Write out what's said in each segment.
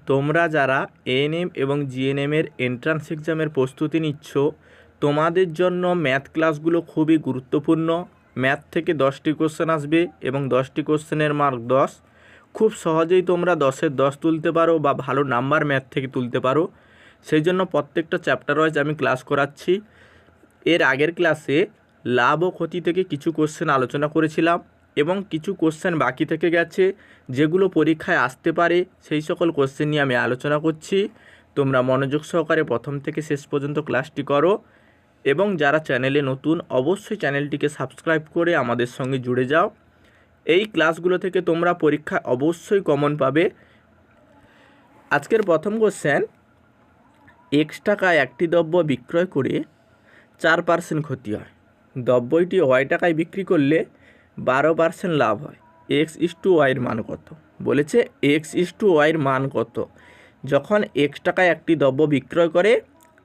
তোমরা যারা এএনএম এবং জিএনএমের এন্ট্রান্স এক্সামের প্রস্তুতি নিচ্ছ, তোমাদের জন্য ম্যাথ ক্লাসগুলো খুবই গুরুত্বপূর্ণ। ম্যাথ থেকে 10টি কোশ্চেন আসবে এবং 10টি কোশ্চেনের মার্ক 10। খুব সহজেই তোমরা 10-এর 10 তুলতে পারো বা ভালো নাম্বার ম্যাথ থেকে তুলতে পারো। সেই জন্য প্রত্যেকটা চ্যাপ্টার ওয়াইজ আমি ক্লাস করাচ্ছি। এর আগের ক্লাসে লাভ ও ক্ষতি থেকে কিছু কোশ্চেন আলোচনা করেছিলাম এবং কিছু কোশ্চেন বাকি থেকে গেছে যেগুলো পরীক্ষায় আসতে পারে, সেই সকল কোশ্চেন নিয়ে আমি আলোচনা করছি। তোমরা মনোযোগ সহকারে প্রথম থেকে শেষ পর্যন্ত ক্লাসটি করো এবং যারা চ্যানেলে নতুন অবশ্যই চ্যানেলটিকে সাবস্ক্রাইব করে আমাদের সঙ্গে জুড়ে যাও। এই ক্লাসগুলো থেকে তোমরা পরীক্ষায় অবশ্যই কমন পাবে। আজকের প্রথম কোশ্চেন, এক্স টাকায় একটি দ্রব্য বিক্রয় করে 4% ক্ষতি হয়, দ্রব্যটি ওয়াই টাকায় বিক্রি করলে 12% লাভ হয়, x/y-এর মান কত? বলেছে x/y-এর মান কত? যখন এক্স টাকায় একটি দ্রব্য বিক্রয় করে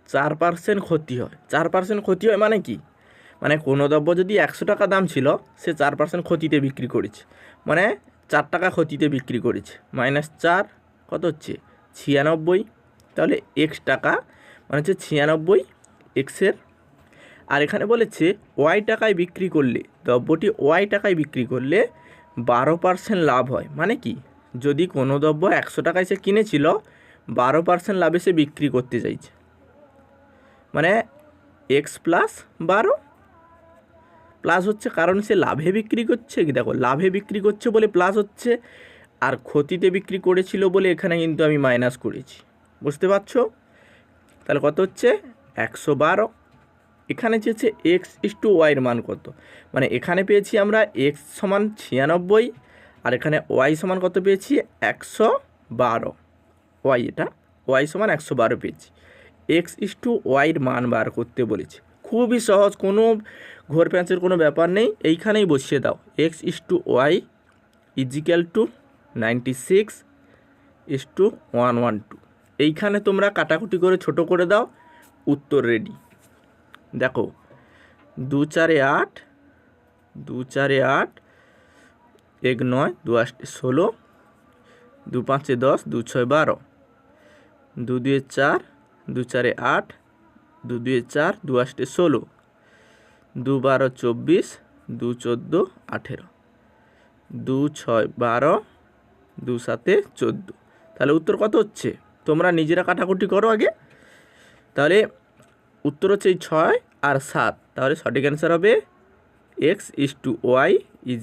4% ক্ষতি হয়। 4% ক্ষতি হয় মানে কি? মানে কোনো দ্রব্য যদি 100 টাকা দাম ছিল, সে 4% ক্ষতিতে বিক্রি করেছে, মানে 4 টাকা ক্ষতিতে বিক্রি করেছে। -4 কত হচ্ছে? 96। তাহলে এক্স টাকা মানে হচ্ছে 96 এক্সের। আর এখানে বলেছে ওয়াই টাকায় বিক্রি করলে, দ্রব্যটি ওয়াই টাকায় বিক্রি করলে 12% লাভ হয়। মানে কি? যদি কোনো দ্রব্য 100 টাকায় সে কিনেছিল, 12% লাভে সে বিক্রি করতে চাইছে, মানে এক্স প্লাস 12 প্লাস হচ্ছে, কারণ সে লাভে বিক্রি করছে। কি দেখো, লাভে বিক্রি করছে বলে প্লাস হচ্ছে, আর ক্ষতিতে বিক্রি করেছিল বলে এখানে কিন্তু আমি মাইনাস করেছি। বুঝতে পারছো? তাহলে কত হচ্ছে? 112। এখানে চেয়েছে x/y-এর মান কত, মানে এখানে পেয়েছি আমরা x সমান 96 আর এখানে y সমান কত পেয়েছি? 112। ওয়াই, এটা y সমান 112 পেয়েছি। x/y-এর মান বার করতে বলেছে। খুবই সহজ, কোনো ঘোর প্যাঁচের কোনো ব্যাপার নেই, এইখানেই বসিয়ে দাও। x/y = 96:112। এইখানে তোমরা কাটাকুটি করে ছোট করে দাও, উত্তর রেডি। দেখো, 2 4 8, 2 4 8, 1 9, 2 8 16, 2 5 10, 2 6 12, 2 2 4, 2 4 8, 2 2 4, 2 8 16, 2 12 24, 2 14 18, 2 6 12, 2 7 14। তাহলে উত্তর কত হচ্ছে? তোমরা নিজেরা কাটাকুটি করো আগে। তাহলে উত্তর হচ্ছে এই 6 আর 7। তাহলে সঠিক অ্যান্সার হবে x/y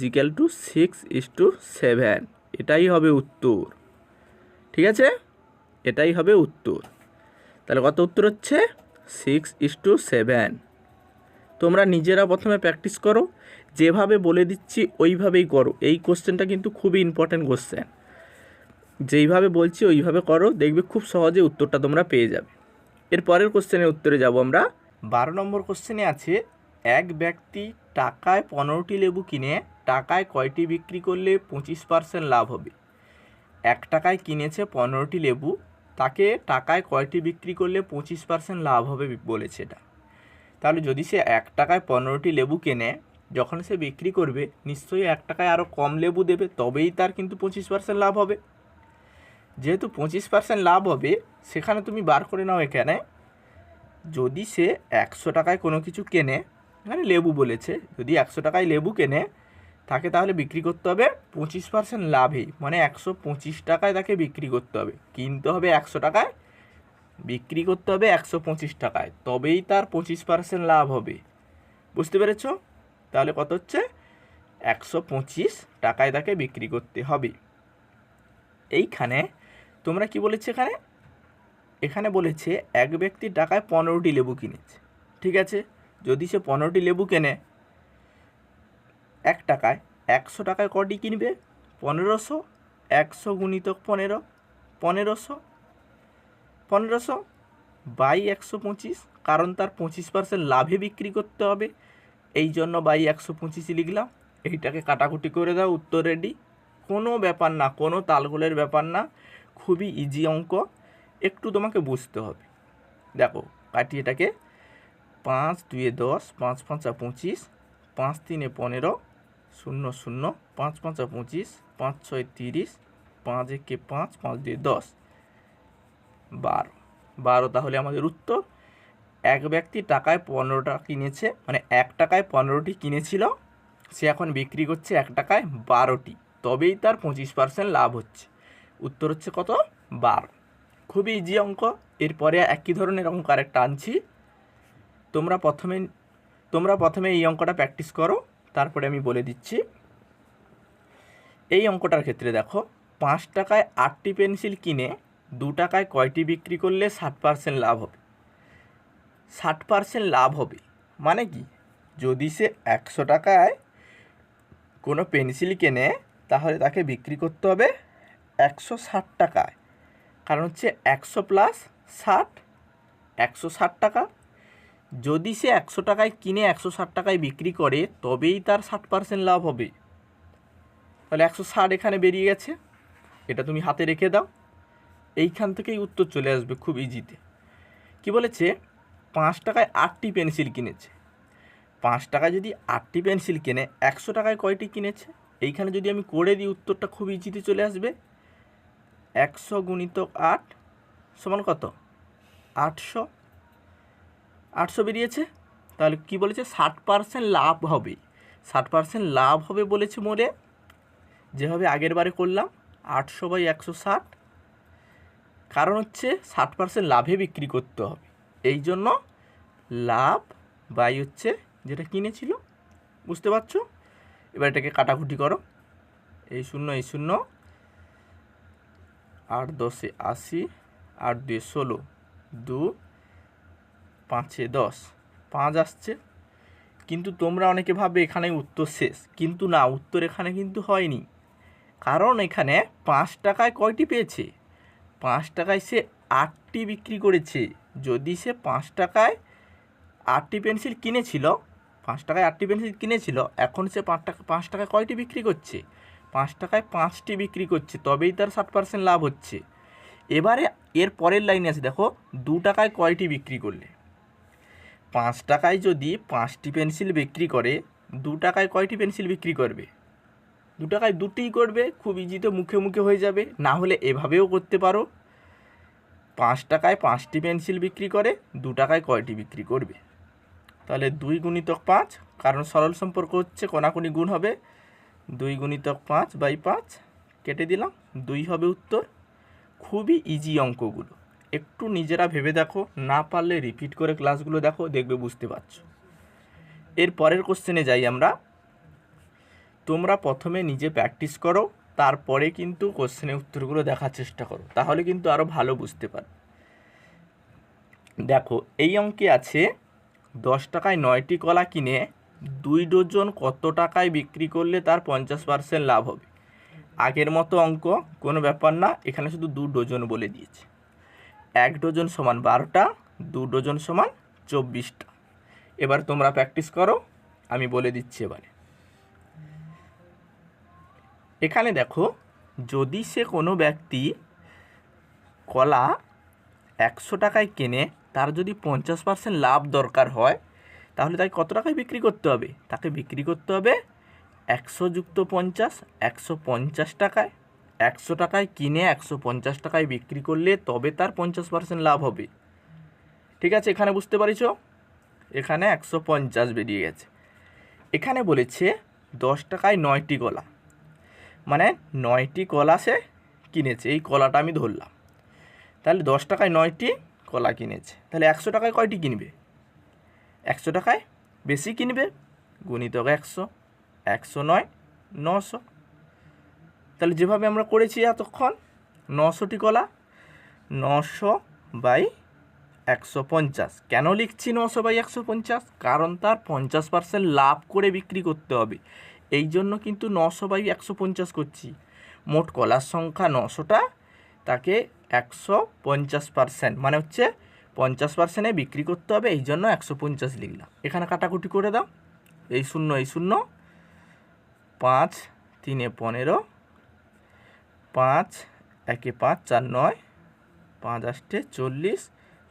= 6:7। এটাই হবে উত্তর। ঠিক আছে, এটাই হবে উত্তর। তাহলে কত উত্তর হচ্ছে? 6:7। তোমরা নিজেরা প্রথমে প্র্যাকটিস করো, যেভাবে বলে দিচ্ছি ওইভাবেই করো। এই কোশ্চেনটা কিন্তু খুবই ইম্পর্ট্যান্ট কোশ্চেন। যেইভাবে বলছি ওইভাবে করো, দেখবে খুব সহজে উত্তরটা তোমরা পেয়ে যাবে। এর পরের কোশ্চেনের উত্তরে যাব আমরা। 12 নম্বর কোশ্চেনে আছে, এক ব্যক্তি টাকায় 15টি লেবু কিনে টাকায় কয়টি বিক্রি করলে 25% লাভ হবে? 1 টাকায় কিনেছে 15টি লেবু, তাকে টাকায় কয়টি বিক্রি করলে 25% লাভ হবে বলেছে এটা। তাহলে যদি সে 1 টাকায় 15টি লেবু কেনে, যখন সে বিক্রি করবে নিশ্চয়ই 1 টাকায় আরও কম লেবু দেবে, তবেই তার কিন্তু 25% লাভ হবে। যেহেতু 25% লাভ হবে, সেখানে তুমি বার করে নাও। এখানে যদি সে 100 টাকায় কোনো কিছু কেনে, এখানে লেবু বলেছে, যদি 100 টাকায় লেবু কেনে, তাকে তাহলে বিক্রি করতে হবে 25% লাভে, মানে 125 টাকায় তাকে বিক্রি করতে হবে। কিনতে হবে 100 টাকায়, বিক্রি করতে হবে 125 টাকায়, তবেই তার 25% লাভ হবে। বুঝতে পেরেছ? তাহলে কত হচ্ছে? 125 টাকায় তাকে বিক্রি করতে হবে। এইখানে তোমরা কি বলেছে? এখানে বলেছে এক ব্যক্তি টাকায় 15টি লেবু কিনেছে। ঠিক আছে, যদি সে 15টি লেবু কেনে 1 টাকায়, 100 টাকায় কটি কিনবে? 1500। 100 × 15, 1500। 1500 বাই 125, কারণ তার 25% লাভে বিক্রি করতে হবে, এই জন্য বাই 125 লিখলাম। এইটাকে কাটাকুটি করে দাও, উত্তর রেডি। কোনো ব্যাপার না, কোনো তালগোলের ব্যাপার না, খুবই ইজি অঙ্ক, একটু তোমাকে বুঝতে হবে। দেখো, কাটি এটাকে। 5 2 10, 5 5 25, 5 3 15, 0 0, 5 5 25, 5 6 30, 5 1 5, 5 2 10। 12 12 তাহলে আমাদের উত্তর। এক ব্যক্তি টাকায় 15টা কিনেছে, মানে 1 টাকায় 15টি কিনেছিল, সে এখন বিক্রি করছে 1 টাকায় 12টি, তবেই তার 25% লাভ হচ্ছে। উত্তর হচ্ছে কত? 12। খুবই ইজি অঙ্ক। এরপরে একই ধরনের অঙ্ক আরেকটা আনছি। তোমরা প্রথমে এই অঙ্কটা প্র্যাকটিস করো, তারপরে আমি বলে দিচ্ছি। এই অঙ্কটার ক্ষেত্রে দেখো, 5 টাকায় 8টি পেন্সিল কিনে 2 টাকায় কয়টি বিক্রি করলে 60% লাভ হবে? 60% লাভ হবে মানে কি? যদি সে 100 টাকায় কোনো পেন্সিল কেনে, তাহলে তাকে বিক্রি করতে হবে 160 টাকায়, কারণ হচ্ছে 100 প্লাস 60, 160 টাকা। যদি সে 100 টাকায় কিনে 160 টাকায় বিক্রি করে, তবেই তার 60% লাভ হবে। তাহলে 160 এখানে বেরিয়ে গেছে, এটা তুমি হাতে রেখে দাও। এইখান থেকেই উত্তর চলে আসবে খুব ইজিতে। কি বলেছে? 5 টাকায় 8টি পেন্সিল কিনেছে। 5 টাকায় যদি 8টি পেন্সিল কিনে, 100 টাকায় কয়টি কিনেছে? এইখানে যদি আমি করে দিই, উত্তরটা খুব ইজিতে চলে আসবে। 100 গুণিতক 8 সমান কত? 800। 800 বেরিয়েছে। তাহলে কি বলেছে? 60% লাভ হবে। 60% লাভ হবে বলেছে মোরে, যেভাবে আগের বারে করলাম 800/160। কারণ হচ্ছে 60% লাভে বিক্রি করতে হবে, এই জন্য লাভ বাই হচ্ছে যেটা কিনেছিল। বুঝতে পারছো? এবার এটাকে কাটাকুটি করো। এই 0 এই 0, 8 10 80, 8 2 16, 2 5 10, 5 আসছে। কিন্তু তোমরা অনেকে ভাববে এখানে উত্তর শেষ, কিন্তু না, উত্তর এখানে কিন্তু হয়নি। কারণ এখানে 5 টাকায় কয়টি পেয়েছে? 5 টাকায় সে 8টি বিক্রি করেছে। যদি সে 5 টাকায় 8টি পেন্সিল কিনেছিল, 5 টাকায় 8টি পেন্সিল কিনেছিল, এখন সে 5 টাকায় কয়টি বিক্রি করছে? 5 টাকায় 5টি বিক্রি করছে, তবেই তার 60% লাভ হচ্ছে। এবারে এর পরের লাইনে আছে, দেখো 2 টাকায় কয়টি বিক্রি করলে? 5 টাকায় যদি 5টি পেন্সিল বিক্রি করে, 2 টাকায় কয়টি পেন্সিল বিক্রি করবে? 2 টাকায় 2টিই করবে। খুব ইজিতে মুখে মুখে হয়ে যাবে। না হলে এভাবেও করতে পারো, 5 টাকায় 5টি পেন্সিল বিক্রি করে, 2 টাকায় কয়টি বিক্রি করবে? তাহলে 2 গুণিতক 5, কারণ সরল সম্পর্ক হচ্ছে, কোনাকুনি গুণ হবে। 2 গুণিতক 5/5 কেটে দিলাম, 2 হবে উত্তর। খুবই ইজি অঙ্কগুলো, একটু নিজেরা ভেবে দেখো, না পারলে রিপিট করে ক্লাসগুলো দেখো, দেখবে বুঝতে পারছো। এর পরের কোশ্চেনে যাই আমরা। তোমরা প্রথমে নিজে প্র্যাকটিস করো, তারপরে কিন্তু কোশ্চেনের উত্তরগুলো দেখার চেষ্টা করো, তাহলে কিন্তু আরও ভালো বুঝতে পারো। দেখো এই অঙ্কে আছে, 10 টাকায় 9টি কলা কিনে 2 ডজন কত টাকায় বিক্রি করলে তার 50% লাভ হবে? আগের মতো অঙ্ক, কোনো ব্যাপার না, এখানে শুধু 2 ডজন বলে দিয়েছে। 1 ডজন সমান 12টা, 2 ডজন সমান 24টা। এবার তোমরা প্র্যাকটিস করো, আমি বলে দিচ্ছি এবারে। এখানে দেখো, যদি সে কোনো ব্যক্তি কলা 100 টাকায় কেনে, তার যদি 50% লাভ দরকার হয়, তাহলে তাকে কত টাকায় বিক্রি করতে হবে? তাকে বিক্রি করতে হবে 100 যুক্ত 50, 150 টাকায়। 100 টাকায় কিনে 150 টাকায় বিক্রি করলে তবে তার 50% লাভ হবে। ঠিক আছে, এখানে বুঝতে পারিছ? এখানে 150 বেরিয়ে গেছে। এখানে বলেছে 10 টাকায় 9টি কলা, মানে 9টি কলা সে কিনেছে, এই কলাটা আমি ধরলাম। তাহলে 10 টাকায় 9টি কলা কিনেছে, তাহলে 100 টাকায় কয়টি কিনবে? 100 টাকায় বেশি কিনবে, গুণিতক 100, 109 900। তাহলে যেভাবে আমরা করেছি এতক্ষণ, 900টি কলা, 900/150। কেন লিখছি 900/150? কারণ তার 50% লাভ করে বিক্রি করতে হবে, এই জন্য কিন্তু 900/150 করছি। মোট কলার সংখ্যা 900টা, তাকে 150%, মানে হচ্ছে 50%-এ বিক্রি করতে হবে, এই জন্য 150 লিখলাম। এখানে কাটাকুটি করে দাও, এই 0 এই 0, 5 3 15, 5 1 5 4 9, 5 8 40,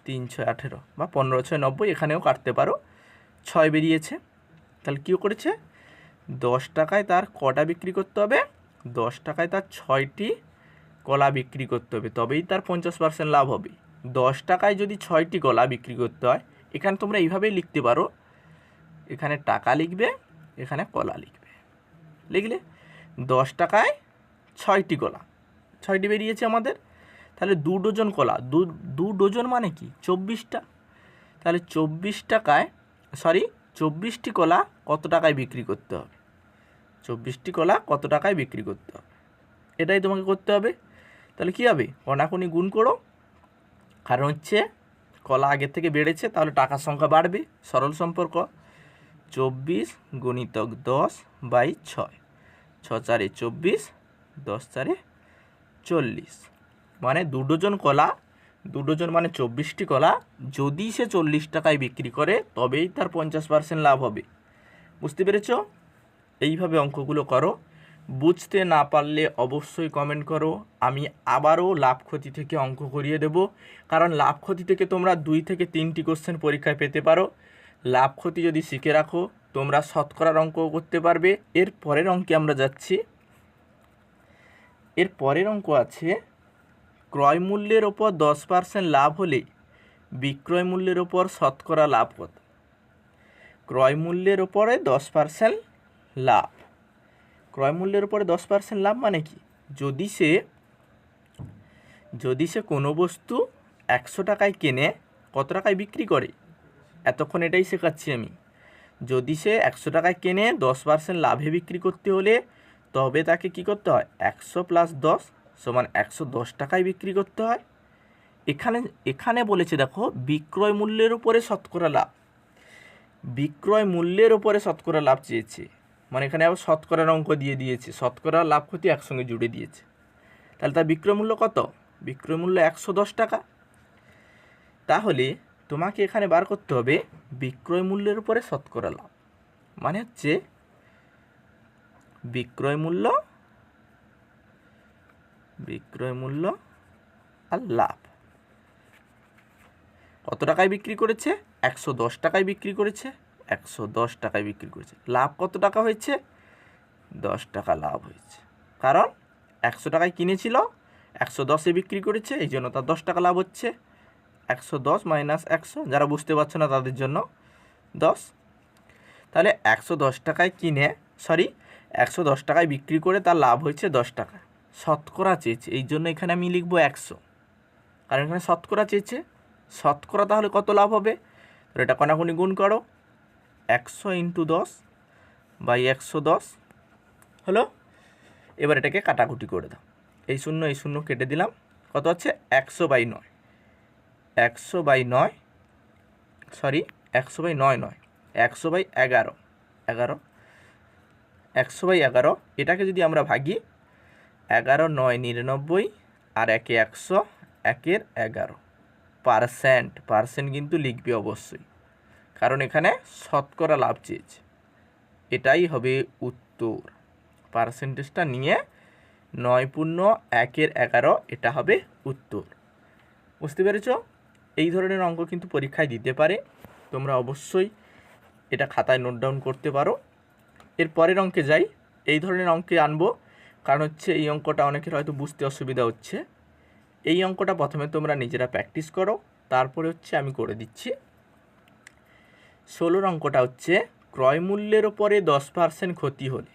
3 6 18 বা 15 6 90, এখানেও কাটতে পারো। 6 বেরিয়েছে। তাহলে কী করেছে? 10 টাকায় তার কটা বিক্রি করতে হবে? 10 টাকায় তার 6টি কলা বিক্রি করতে হবে, তবেই তার 50% লাভ হবে। 10 টাকায় যদি 6টি কলা বিক্রি করতে হয়, এখানে তোমরা এইভাবেই লিখতে পারো, এখানে টাকা লিখবে, এখানে কলা লিখবে, লিখলে 10 টাকায় 6টি কলা, 6টি বেরিয়েছে আমাদের। তাহলে 2 ডজন কলা, 2 ডজন মানে কি 24টা, তাহলে 24টি কলা কত টাকায় বিক্রি করতে হবে, 24টি কলা কত টাকায় বিক্রি করতে হবে, এটাই তোমাকে করতে হবে। তাহলে কী হবে, কণাকণি গুণ করো, কারণ হচ্ছে কলা আগের থেকে বেড়েছে, তাহলে টাকার সংখ্যা বাড়বে, সরল সম্পর্ক। 24 গুণিতক 10/6, 6 4 24, 10 4 40, মানে 2 ডজন কলা, 2 ডজন মানে 24টি কলা যদি সে 40 টাকায় বিক্রি করে তবেই তার 50% লাভ হবে। বুঝতে পেরেছ? এইভাবে অঙ্কগুলো করো। বুঝতে না পারলে অবশ্যই কমেন্ট করো, আমি আবারও লাভ ক্ষতি থেকে অঙ্ক করিয়ে দেব, কারণ লাভ ক্ষতি থেকে তোমরা 2 থেকে 3টি কোশ্চেন পরীক্ষায় পেতে পারো। লাভ ক্ষতি যদি শিখে রাখো তোমরা শতকরার অঙ্কও করতে পারবে। এর পরের অঙ্কে আমরা যাচ্ছি। এর পরের অঙ্ক আছে, ক্রয় মূল্যের ওপর 10% লাভ হলে বিক্রয় মূল্যের ওপর শতকরা লাভ কত। ক্রয় মূল্যের ওপরে 10% লাভ, ক্রয় মূল্যের উপরে 10% লাভ মানে কি, যদি সে কোনো বস্তু 100 টাকায় কেনে কত টাকায় বিক্রি করে, এতক্ষণ এটাই শেখাচ্ছি আমি। যদি সে 100 টাকায় কেনে 10% লাভে বিক্রি করতে হলে তবে তাকে কি করতে হয়, 100 + 10 = 110 টাকায় বিক্রি করতে হয়। এখানে বলেছে দেখো বিক্রয় মূল্যের উপরে শতকরা লাভ, বিক্রয় মূল্যের উপরে শতকরা লাভ চেয়েছে, মানে এখানে আবার শতকরার অঙ্ক দিয়ে দিয়েছে, শতকরা লাভ ক্ষতি একসঙ্গে জুড়ে দিয়েছে। তাহলে তার বিক্রয় মূল্য কত, বিক্রয় মূল্য 110 টাকা। তাহলে তোমাকে এখানে বার করতে হবে বিক্রয় মূল্যের উপরে শতকরা লাভ, মানে হচ্ছে বিক্রয় মূল্য আর লাভ। কত টাকায় বিক্রি করেছে, 110 টাকায় বিক্রি করেছে, 110 টাকায় বিক্রি করেছে। লাভ কত টাকা হয়েছে, 10 টাকা লাভ হয়েছে, কারণ 100 টাকায় কিনেছিল, 110-এ বিক্রি করেছে, এই জন্য তার 10 টাকা লাভ হচ্ছে। 110 - 100, যারা বুঝতে পারছো না তাদের জন্য 10। তাহলে 110 টাকায় 110 টাকায় বিক্রি করে তার লাভ হয়েছে 10 টাকা। শতকরা চেয়েছে, এই জন্য এখানে আমি লিখব 100, কারণ এখানে শতকরা চেয়েছে। শতকরা তাহলে কত লাভ হবে, তো এটা কণাকণি গুণ করো, 100 × 10/110 হলো। এবার এটাকে কাটাকুটি করে দাও, এই শূন্য কেটে দিলাম, কত হচ্ছে 100/9, 100/9 নয় 100/11, 100/11। এটাকে যদি আমরা ভাগি, 11 × 9 = 99, আর 1 × 100, 1 × 11 পার্সেন্ট কিন্তু লিখবে অবশ্যই, কারণ এখানে শতকরা লাভ চেয়েছে। এটাই হবে উত্তর, পার্সেন্টেজটা নিয়ে 9 × 1 = 11, এটা হবে উত্তর। বুঝতে পেরেছ? এই ধরনের অঙ্ক কিন্তু পরীক্ষায় দিতে পারে, তোমরা অবশ্যই এটা খাতায় নোট ডাউন করতে পারো। এর পরের অঙ্কে যাই। এই ধরনের অঙ্কে আনবো, কারণ হচ্ছে এই অঙ্কটা অনেকের হয়তো বুঝতে অসুবিধা হচ্ছে। এই অঙ্কটা প্রথমে তোমরা নিজেরা প্র্যাকটিস করো, তারপরে হচ্ছে আমি করে দিচ্ছি। 16 অঙ্কটা হচ্ছে, ক্রয় মূল্যের ওপরে 10% ক্ষতি হলে,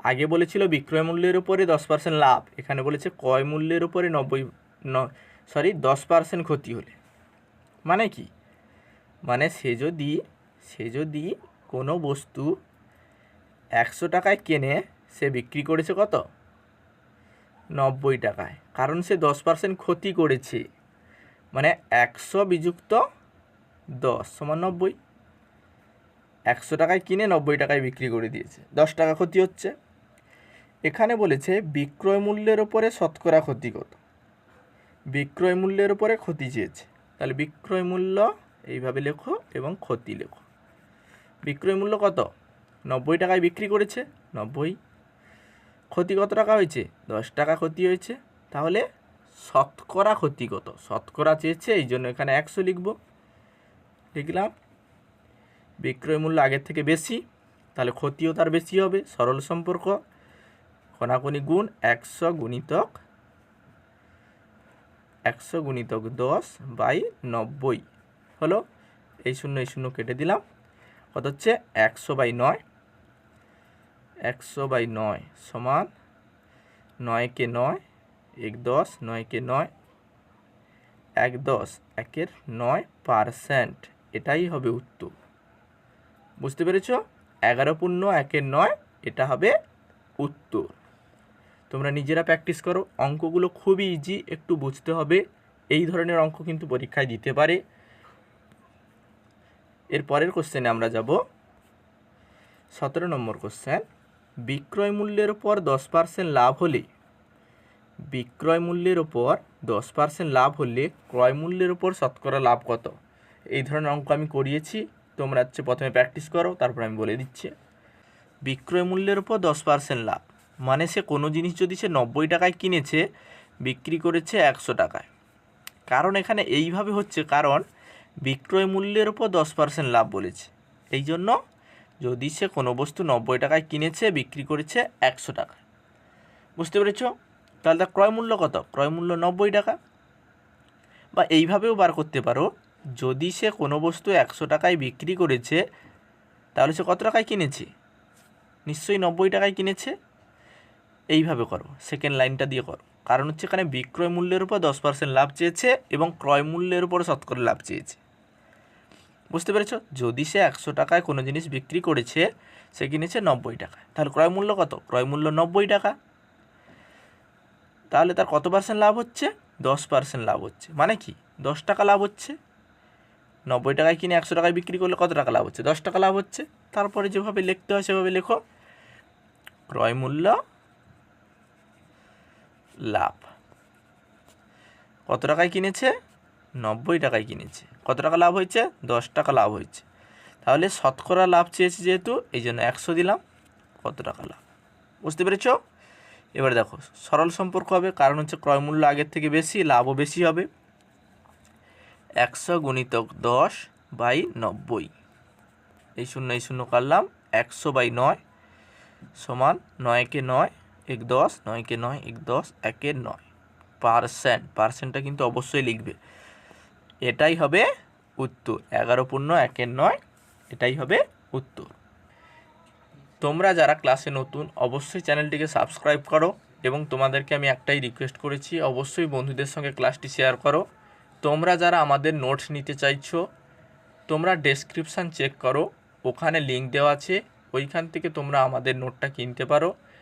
আগে বলেছিল বিক্রয় মূল্যের উপরে 10% লাভ, এখানে বলেছে ক্রয় মূল্যের উপরে 10% ক্ষতি হলে। মানে কি, মানে সে যদি কোনো বস্তু 100 টাকায় কেনে সে বিক্রি করেছে কত, 90 টাকায়, কারণ সে 10% ক্ষতি করেছে, মানে 100 - 10 = 90। 100 টাকায় কিনে 90 টাকায় বিক্রি করে দিয়েছে, 10 টাকা ক্ষতি হচ্ছে। এখানে বলেছে বিক্রয় মূল্যের ওপরে শতকরা ক্ষতি কত, বিক্রয় মূল্যের উপরে ক্ষতি চেয়েছে, তাহলে বিক্রয় মূল্য এইভাবে লেখো এবং ক্ষতি লেখো। বিক্রয় মূল্য কত, 90 টাকায় বিক্রি করেছে, 90, ক্ষতি কত টাকা হয়েছে, 10 টাকা ক্ষতি হয়েছে, তাহলে শতকরা ক্ষতি কত, শতকরা চেয়েছে, এই জন্য এখানে 100 লিখলাম। বিক্রয় মূল্য আগের থেকে বেশি, তাহলে ক্ষতিও তার বেশি হবে, সরল সম্পর্ক, কণাকণি গুণ 100 × 100 গুণিতক 10/90 হলো। এই শূন্য কেটে দিলাম, কত হচ্ছে 100/9। 100/9 সমান 9 কে 9 1 10, 9 কে 9 1 10, 1 9%। এটাই হবে উত্তর। বুঝতে পেরেছ? 11.1/9 এটা হবে উত্তর। তোমরা নিজেরা প্র্যাকটিস করো, অঙ্কগুলো খুবই ইজি, একটু বুঝতে হবে। এই ধরনের অঙ্ক কিন্তু পরীক্ষায় দিতে পারে। এর পরের কোশ্চেনে আমরা যাব। 17 নম্বর কোশ্চেন, বিক্রয় মূল্যের উপর 10% লাভ হলে, বিক্রয় মূল্যের উপর 10% লাভ হলে ক্রয় মূল্যের উপর শতকরা লাভ কত? এই ধরনের অঙ্ক আমি করিয়েছি, তোমরা হচ্ছে প্রথমে প্র্যাকটিস করো, তারপর আমি বলে দিচ্ছি। বিক্রয় মূল্যের উপর 10% লাভ মানে সে কোনো জিনিস যদি সে 90 টাকায় কিনেছে, বিক্রি করেছে 100 টাকায়। কারণ এখানে এইভাবে হচ্ছে, কারণ বিক্রয় মূল্যের উপর 10% লাভ বলেছে, এই জন্য যদি সে কোনো বস্তু 90 টাকায় কিনেছে, বিক্রি করেছে 100 টাকায়। বুঝতে পেরেছ? তাহলে তার ক্রয় মূল্য কত? ক্রয় মূল্য 90 টাকা। বা এইভাবেও বার করতে পারো, যদি সে কোনো বস্তু 100 টাকায় বিক্রি করেছে, তাহলে সে কত টাকায় কিনেছে? নিশ্চয়ই 90 টাকায় কিনেছে। এইভাবে করো, সেকেন্ড লাইনটা দিয়ে করো। কারণ হচ্ছে এখানে বিক্রয় মূল্যের উপর 10% লাভ চেয়েছে এবং ক্রয় মূল্যের উপর শতকরা লাভ চেয়েছে। বুঝতে পেরেছ? যদি সে 100 টাকায় কোনো জিনিস বিক্রি করেছে, সে কিনেছে 90 টাকায়, তাহলে ক্রয় মূল্য কত? ক্রয় মূল্য 90 টাকা। তাহলে তার কত পার্সেন্ট লাভ হচ্ছে? 10% লাভ হচ্ছে। মানে কি? 10 টাকা লাভ হচ্ছে। 90 টাকায় কিনে 100 টাকায় বিক্রি করলে কত টাকা লাভ হচ্ছে? 10 টাকা লাভ হচ্ছে। তারপরে যেভাবে লিখতে হয় সেভাবে লেখো, ক্রয় মূল্য লাভ। কত টাকায় কিনেছে? 90 টাকায় কিনেছে। কত টাকা লাভ হয়েছে? 10 টাকা লাভ হয়েছে। তাহলে শতকরা লাভ চেয়েছে যেহেতু, এই জন্য 100 দিলাম। কত টাকা লাভ? বুঝতে পেরেছ? এবার দেখো, সরল সম্পর্ক হবে, কারণ হচ্ছে ক্রয় মূল্য আগের থেকে বেশি, লাভও বেশি হবে। 100 গুণিতক 10/90, এই শূন্য কাটলাম, 100/9 সমান 9 কে 9 1 10, 9 কে 9 1 10, 1 9%। পার্সেন্টটা কিন্তু অবশ্যই লিখবে। এটাই হবে উত্তর। 11.1/9 এটাই হবে উত্তর। তোমরা যারা ক্লাসে নতুন, অবশ্যই চ্যানেলটিকে সাবস্ক্রাইব করো এবং তোমাদেরকে আমি একটাই রিকোয়েস্ট করেছি, অবশ্যই বন্ধুদের সঙ্গে ক্লাসটি শেয়ার করো। তোমরা যারা আমাদের নোটস নিতে চাইছো, তোমরা ডেসক্রিপশান চেক করো, ওখানে লিঙ্ক দেওয়া আছে, ওইখান থেকে তোমরা আমাদের নোটটা কিনতে পারো।